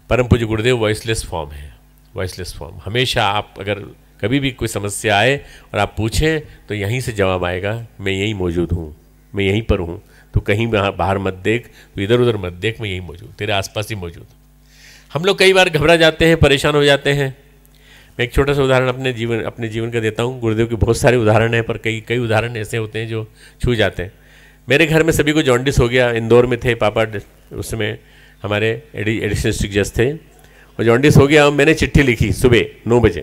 परम पूज्य गुरुदेव voiceless form है, वॉइसलेस फॉर्म। हमेशा आप अगर कभी भी कोई समस्या आए और आप पूछें तो यहीं से जवाब आएगा, मैं यहीं मौजूद हूँ, मैं यहीं पर हूँ, तो कहीं बाहर मत देख, तो इधर उधर मत देख, मैं यहीं मौजूद, तेरे आसपास ही मौजूद। हम लोग कई बार घबरा जाते हैं, परेशान हो जाते हैं। मैं एक छोटा सा उदाहरण अपने जीवन का देता हूँ। गुरुदेव के बहुत सारे उदाहरण हैं, पर कई उदाहरण ऐसे होते हैं जो छू जाते हैं। मेरे घर में सभी को जॉन्डिस हो गया। इंदौर में थे पापा, उस समय हमारे एडिशनल डिस्ट्रिक्ट जज थे, और जॉन्डिस हो गया। और मैंने चिट्ठी लिखी सुबह 9 बजे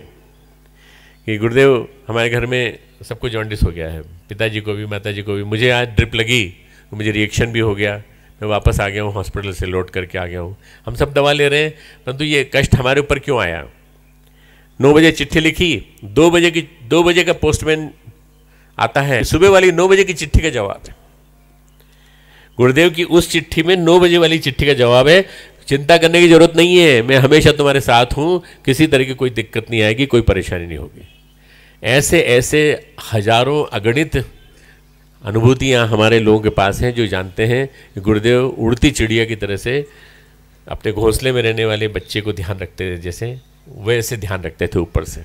कि गुरुदेव हमारे घर में सबको जॉन्डिस हो गया है, पिताजी को भी, माताजी को भी। मुझे आज ड्रिप लगी, मुझे रिएक्शन भी हो गया, मैं वापस आ गया हूँ, हॉस्पिटल से लौट करके आ गया हूँ। हम सब दवा ले रहे हैं, परंतु ये कष्ट हमारे ऊपर क्यों आया? 9 बजे चिट्ठी लिखी, 2 बजे का पोस्टमैन आता है, सुबह वाली 9 बजे की चिट्ठी का जवाब है। गुरुदेव की उस चिट्ठी में 9 बजे वाली चिट्ठी का जवाब है, चिंता करने की जरूरत नहीं है, मैं हमेशा तुम्हारे साथ हूँ, किसी तरह की कोई दिक्कत नहीं आएगी, कोई परेशानी नहीं होगी। ऐसे ऐसे हजारों अगणित अनुभूतियाँ हमारे लोगों के पास हैं जो जानते हैं कि गुरुदेव उड़ती चिड़िया की तरह से अपने घोंसले में रहने वाले बच्चे को ध्यान रखते थे, जैसे वैसे ध्यान रखते थे ऊपर से।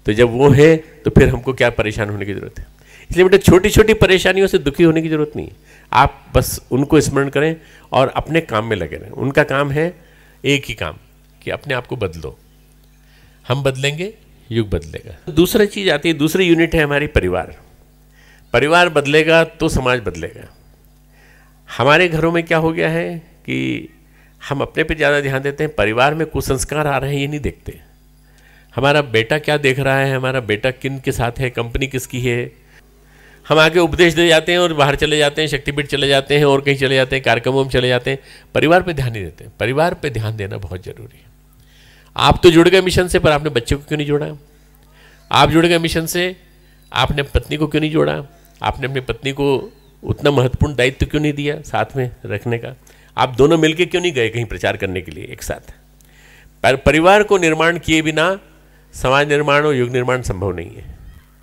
तो जब वो है तो फिर हमको क्या परेशान होने की ज़रूरत है? इसलिए बेटा छोटी छोटी परेशानियों से दुखी होने की ज़रूरत नहीं है। आप बस उनको स्मरण करें और अपने काम में लगे रहें। उनका काम है एक ही काम कि अपने आप को बदलो। हम बदलेंगे, युग बदलेगा। दूसरी चीज़ आती है, दूसरी यूनिट है हमारी परिवार। परिवार बदलेगा तो समाज बदलेगा। हमारे घरों में क्या हो गया है कि हम अपने पे ज़्यादा ध्यान देते हैं, परिवार में कुसंस्कार आ रहे हैं ये नहीं देखते। हमारा बेटा क्या देख रहा है, हमारा बेटा किन के साथ है, कंपनी किसकी है। हम आगे उपदेश दे जाते हैं और बाहर चले जाते हैं, शक्तिपीठ चले जाते हैं और कहीं चले जाते हैं, कार्यक्रमों में चले जाते हैं, परिवार पे ध्यान नहीं देते। परिवार पे ध्यान देना बहुत ज़रूरी है। आप तो जुड़ गए मिशन से, पर आपने बच्चे को क्यों नहीं जोड़ा? आप जुड़ गए मिशन से, आपने पत्नी को क्यों नहीं जोड़ा? आपने अपनी पत्नी को उतना महत्वपूर्ण दायित्व क्यों नहीं दिया साथ में रखने का? आप दोनों मिलके क्यों नहीं गए कहीं प्रचार करने के लिए एक साथ? परिवार को निर्माण किए बिना समाज निर्माण और युग निर्माण संभव नहीं है।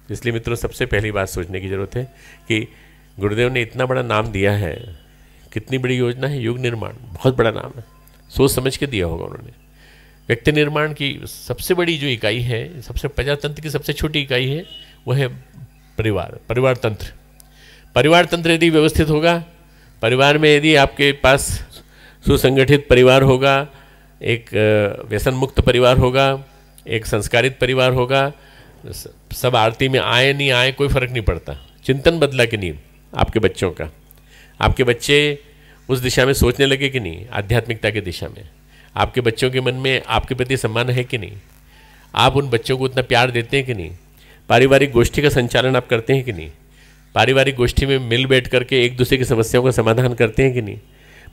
इसलिए मित्रों, सबसे पहली बात सोचने की ज़रूरत है कि गुरुदेव ने इतना बड़ा नाम दिया है, कितनी बड़ी योजना है युग निर्माण, बहुत बड़ा नाम है, सोच समझ के दिया होगा उन्होंने। व्यक्ति निर्माण की सबसे बड़ी जो इकाई है, सबसे प्रजातंत्र की सबसे छोटी इकाई है, वह है परिवार, परिवार तंत्र। परिवार तंत्र यदि व्यवस्थित होगा, परिवार में यदि आपके पास सुसंगठित परिवार होगा, एक व्यसन मुक्त परिवार होगा, एक संस्कारित परिवार होगा, सब आरती में आए नहीं आए कोई फर्क नहीं पड़ता। चिंतन बदला कि नहीं आपके बच्चों का? आपके बच्चे उस दिशा में सोचने लगे कि नहीं, आध्यात्मिकता की दिशा में? आपके बच्चों के मन में आपके प्रति सम्मान है कि नहीं? आप उन बच्चों को उतना प्यार देते हैं कि नहीं? पारिवारिक गोष्ठी का संचालन आप करते हैं कि नहीं? पारिवारिक गोष्ठी में मिल बैठ करके एक दूसरे की समस्याओं का समाधान करते हैं कि नहीं?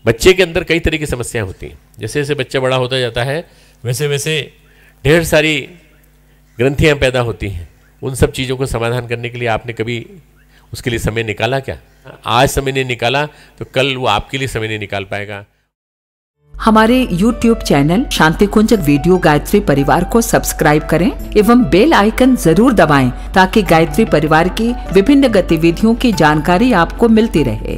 बच्चे के अंदर कई तरह की समस्याएं होती हैं। जैसे जैसे बच्चा बड़ा होता जाता है, वैसे वैसे ढेर सारी ग्रंथियां पैदा होती हैं। उन सब चीज़ों को समाधान करने के लिए आपने कभी उसके लिए समय निकाला क्या? आज समय नहीं निकाला तो कल वो आपके लिए समय नहीं निकाल पाएगा। हमारे YouTube चैनल शांति कुंज वीडियो गायत्री परिवार को सब्सक्राइब करें एवं बेल आइकन जरूर दबाएं ताकि गायत्री परिवार की विभिन्न गतिविधियों की जानकारी आपको मिलती रहे।